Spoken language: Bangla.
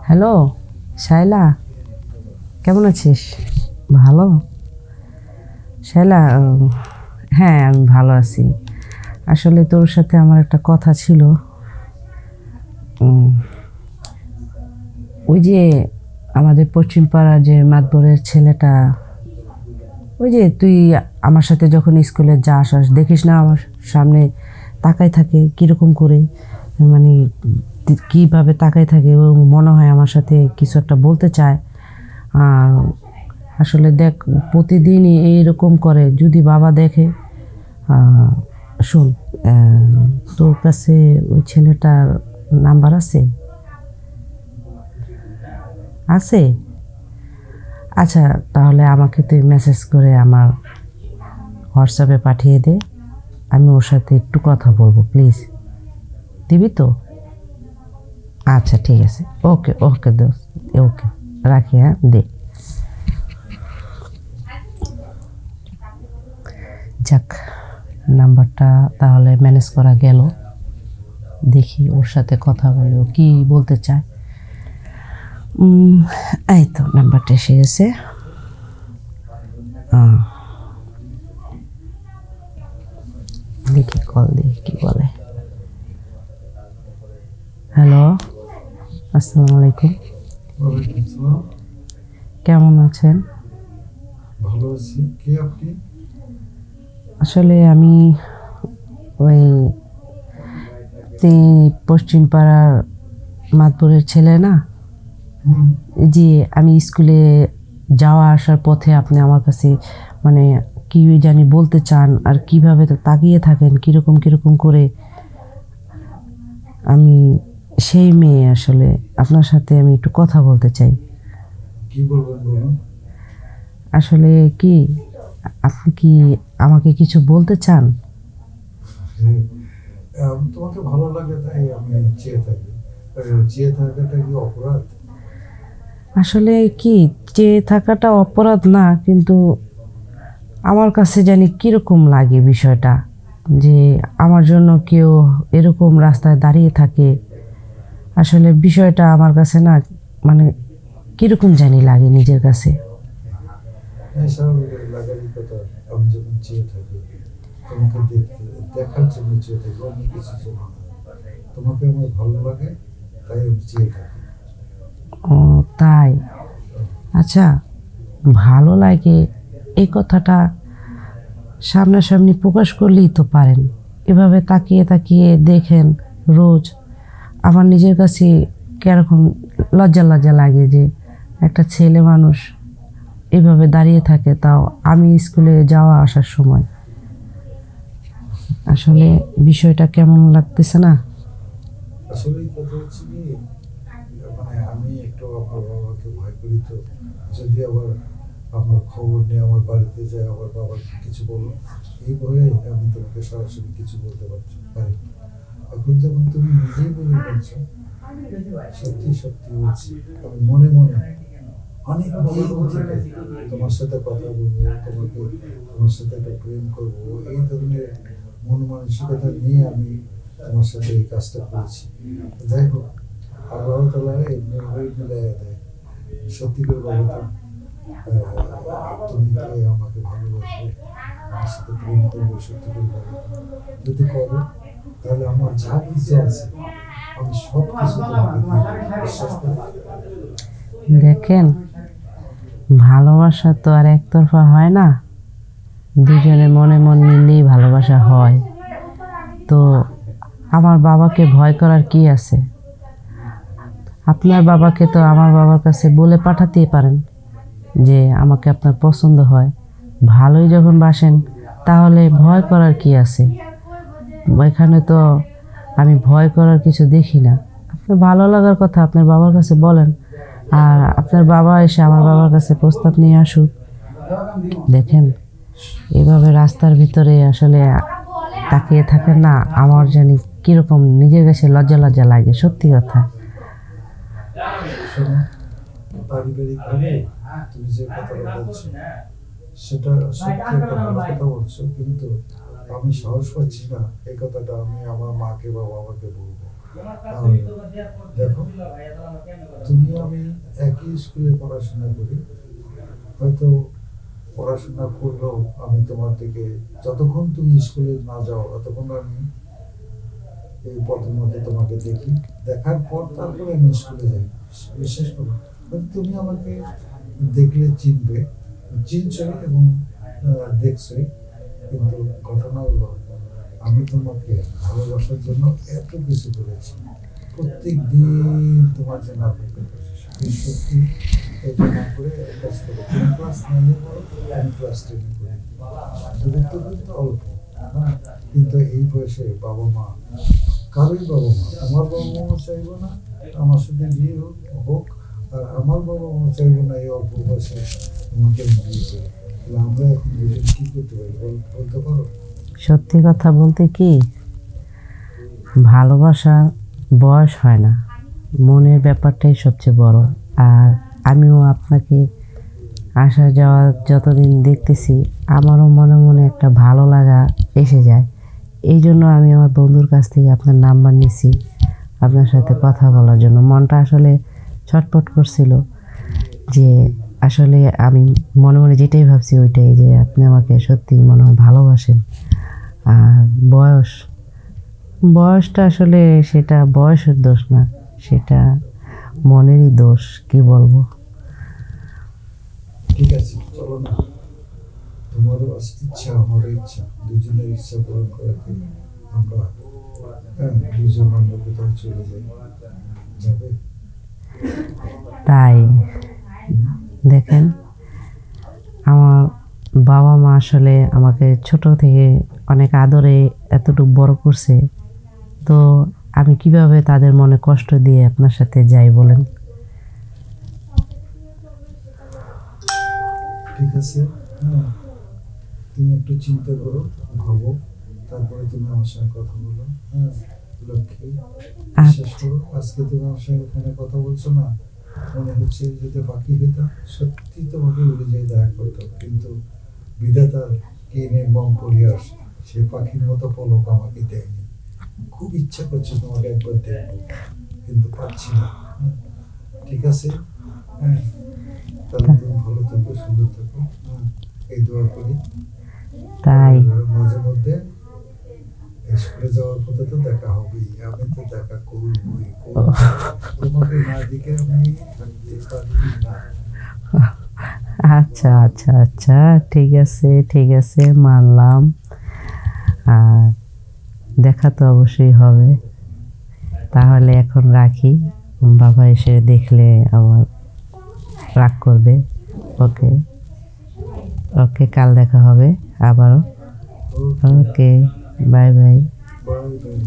হ্যালো শায়লা, কেমন আছিস? ভালো। শায়লা, হ্যাঁ আমি ভালো আছি। আসলে তোর সাথে আমার একটা কথা ছিল। উম, ওই যে আমাদের পশ্চিম পাড়ার যে মাতবরের ছেলেটা, ওই যে তুই আমার সাথে যখন স্কুলে যাস দেখিস না, আমার সামনে তাকাই থাকে কিরকম করে, মানে কিভাবে তাকাই থাকে, ও মনে হয় আমার সাথে কিছু একটা বলতে চায়। আর আসলে দেখ, প্রতিদিনই এইরকম করে, যদি বাবা দেখে। শোন, তোর কাছে ওই ছেলেটার নাম্বার আছে? আছে? আচ্ছা, তাহলে আমাকে তুই মেসেজ করে আমার হোয়াটসঅ্যাপে পাঠিয়ে দে, আমি ওর সাথে একটু কথা বলবো, প্লিজ। দিবি তো? আচ্ছা ঠিক আছে, ওকে ওকে দোস্ত, ওকে রাখি, হ্যাঁ দে। যাক, নাম্বারটা তাহলে ম্যানেজ করা গেল। দেখি ওর সাথে কথা বলে ও কী বলতে চায়। এই তো নাম্বারটা এসে গেছে। দেখি কল দিয়ে কি বলে। হ্যালো, আসসালামু আলাইকুম। কেমন আছেন? ভালো আছি। কে আপনি? আসলে আমি ওই পশ্চিম পাড়ার মাতবরের ছেলে না। জি, আমি স্কুলে যাওয়া আসার পথে আপনি আমার কাছে মানে কি জানি বলতে চান, আর কিভাবে তাকিয়ে থাকেন কিরকম কিরকম করে। আমি সেই মেয়ে, আসলে আপনার সাথে আমি একটু কথা বলতে চাই। কি বলবেন বলুন। আসলে কি, আপনি কি আমাকে কিছু বলতে চান? তোমাকে ভালো লাগে তাই আমি চেয়ে থাকি। চেয়ে থাকাটা কি অপরাধ? আসলে কি, চেয়ে থাকাটা অপরাধ না, কিন্তু আমার কাছে জানি কীরকম লাগে বিষয়টা, যে আমার জন্য কেউ এরকম রাস্তায় দাঁড়িয়ে থাকে। আসলে বিষয়টা আমার কাছে না, মানে কীরকম জানি লাগে নিজের কাছে। হ্যাঁ, স্বাভাবিক লাগারই কথা। আমি যখন চেয়ে থাকি তোমাকে দেখার জন্য চেয়ে থাকি, অন্য কিছু জন্য না। তোমাকে আমার ভালো লাগে তাই আমি চেয়ে থাকি। ও তাই? আচ্ছা, ভালো লাগে এই কথাটা সামনাসামনি প্রকাশ করলেই তো পারেন। এভাবে তাকিয়ে তাকিয়ে দেখেন রোজ, আমার নিজের কাছে কিরকম লজ্জা লজ্জা লাগে যে একটা ছেলে মানুষ এভাবে দাঁড়িয়ে থাকে, তাও আমি স্কুলে যাওয়া আসার সময়। আসলে বিষয়টা কেমন লাগতেছে না? আসলে এই কথা হচ্ছে কি, আমি একটু আমার বাবাকে ভয় করি তো। যদি আবার আমার খবর নিয়ে আমার বাড়িতে যায়, আমার বাবা কিছু বলো, এই ভয়ে আমি তোমাকে সরাসরি কিছু বলতে পারি না। এখন যখন তুমি নিজেই বলে বলছো, সত্যি সত্যি বলছি, আমি মনে মনে অনেক দিন থেকে তোমার সাথে কথা বলবো, তোমার সাথে একটা প্রেম করবো, এই ধরনের মন মানসিকতা নিয়ে আমি তোমার সাথে এই কাজটা করেছি। যাই হোক, আল্লাহ তাআলা এইভাবে মিলাই দেয়। সত্যি করে বলো তো, তুমি কি আমাকে ভালোবাসবে, আমার সাথে প্রেম করবে? সত্যি করে বলো তো। যদি করো তাহলে আমার যা কিছু আছে আমি সব কিছু তোমাকে দিয়ে দেবো, বিশ্বাস করো। দেখেন, ভালোবাসা তো আর একতরফা হয় না, দুজনে মনে মন মিললেই ভালোবাসা হয়। তো আমার বাবাকে ভয় করার কি আছে? আপনার বাবাকে তো আমার বাবার কাছে বলে পাঠাতেই পারেন যে আমাকে আপনার পছন্দ হয়, ভালোই যখন বাসেন, তাহলে ভয় করার কি আছে? এখানে তো আমি ভয় করার কিছু দেখি না। আপনার ভালো লাগার কথা আপনার বাবার কাছে বলেন, আর আপনার বাবা এসে আমার বাবার কাছে প্রস্তাব নিয়ে আসুক। দেখেন, এভাবে রাস্তার ভিতরে আসলে তাকিয়ে থাকেন না, আমার জানি কীরকম নিজের কাছে লজ্জা লজ্জা লাগে, সত্যি কথা। শোনো, পারিবারিকভাবে তুমি যে কথাটা বলছো সেটা সত্যি একটা ভালো কথা বলছো, কিন্তু আমি সাহস পাচ্ছি না এই কথাটা আমি আমার মাকে বা বাবাকে বলবো। আর দেখো, তুমি আমি একই স্কুলে পড়াশোনা করি, হয়তো পড়াশোনা করলেও আমি তোমার থেকে, যতক্ষণ তুমি স্কুলে না যাও ততক্ষণ আমি এই পথের মধ্যে তোমাকে দেখি, দেখার পর তারপরে আমি স্কুলে যাই। বিশেষ করে হয়তো তুমি আমাকে দেখলে চিনবে, চিনছই এবং দেখছই, কিন্তু ঘটনা হলো আমি তোমাকে ভালোবাসার জন্য এত কিছু করেছি, প্রত্যেক দিন তোমার জন্য অপেক্ষা করছি। সত্যি এটা না করে এক কাজ করো, তুমি ক্লাস 9-এ পড়ো, আমি ক্লাস 10-এ পড়ি, দূরত্ব কিন্তু অল্প, হ্যাঁ, কিন্তু এই বয়সে বাবা মা, কারোই বাবা মা, আমার বাবা মাও চাইবো না আমার সাথে বিয়ে হোক, আর আমার বাবা মা চাইবো না এই অল্প বয়সে তোমাকে আমি বিয়ে করি। তাহলে আমরা এখন দুজন কি করতে পারি বলতে পারো? সত্যি কথা বলতে কি, ভালোবাসার বয়স হয় না, মনের ব্যাপারটাই সবচেয়ে বড়। আর আমিও আপনাকে আসা যাওয়া যতদিন দেখতেছি, আমারও মনে মনে একটা ভালো লাগা এসে যায়। এই জন্য আমি আমার বন্ধুর কাছ থেকে আপনার নাম্বার নিছি, আপনার সাথে কথা বলার জন্য। মনটা আসলে ছটফট করছিল যে আসলে আমি মনে মনে যেটাই ভাবছি ওইটাই, যে আপনি আমাকে সত্যি মনে হয় ভালোবাসেন। আর বয়সটা আসলে সেটা বয়সের দোষ না, সেটা মনেরই দোষ, কি বলবো। ঠিক আছে, চলো না, তোমারও ইচ্ছা আমারও ইচ্ছা, দুজনের ইচ্ছা পূরণ করাকে আমরা দুজন অন্য কোথাও চলে যাই, যাবে? তাই দেখেন, আমার বাবা মা আসলে আমাকে ছোট থেকে অনেক আদরে এতটুকু বড় করছে, তো আমি কিভাবে তাদের মনে কষ্ট দিয়ে আপনার সাথে যাই বলেন? ঠিক আছে, হ্যাঁ, তুমি একটু চিন্তা করো, ভাবো, তারপরে তুমি আমার সঙ্গে কথা বলো, হ্যাঁ লক্ষ্মী। বিশ্বাস করো, আজকে তুমি আমার সঙ্গে ফোনে কথা বলছো না, মনে হচ্ছে যদি বাকি হইতাম সত্যি তোমাকে উড়ে যেয়ে দেখা করতাম, কিন্তু বিধাতার কি নির্মম পরিহাস, সে পাখির মতো পলক আমাকে দেয়নি। খুব ইচ্ছা করছে তোমাকে একবার দেখবো, কিন্তু পাচ্ছি না। হ্যাঁ, ঠিক আছে, হ্যাঁ, তাহলে তুমি ভালো থাকো, সুন্দর থাকো, হ্যাঁ, এই দোয়া করি। তাই মাঝে মধ্যে স্কুলে যাওয়ার পথে তো দেখা হবেই, আমি তো দেখা করবই, তোমাকে না দেখে আমি থাকতে পারি না। আচ্ছা আচ্ছা আচ্ছা, ঠিক আছে ঠিক আছে, মানলাম। আর দেখা তো অবশ্যই হবে। তাহলে এখন রাখি, বাবা এসে দেখলে আবার রাগ করবে। ওকে ওকে, কাল দেখা হবে আবারও। ওকে, বাই বাই। Bye bye.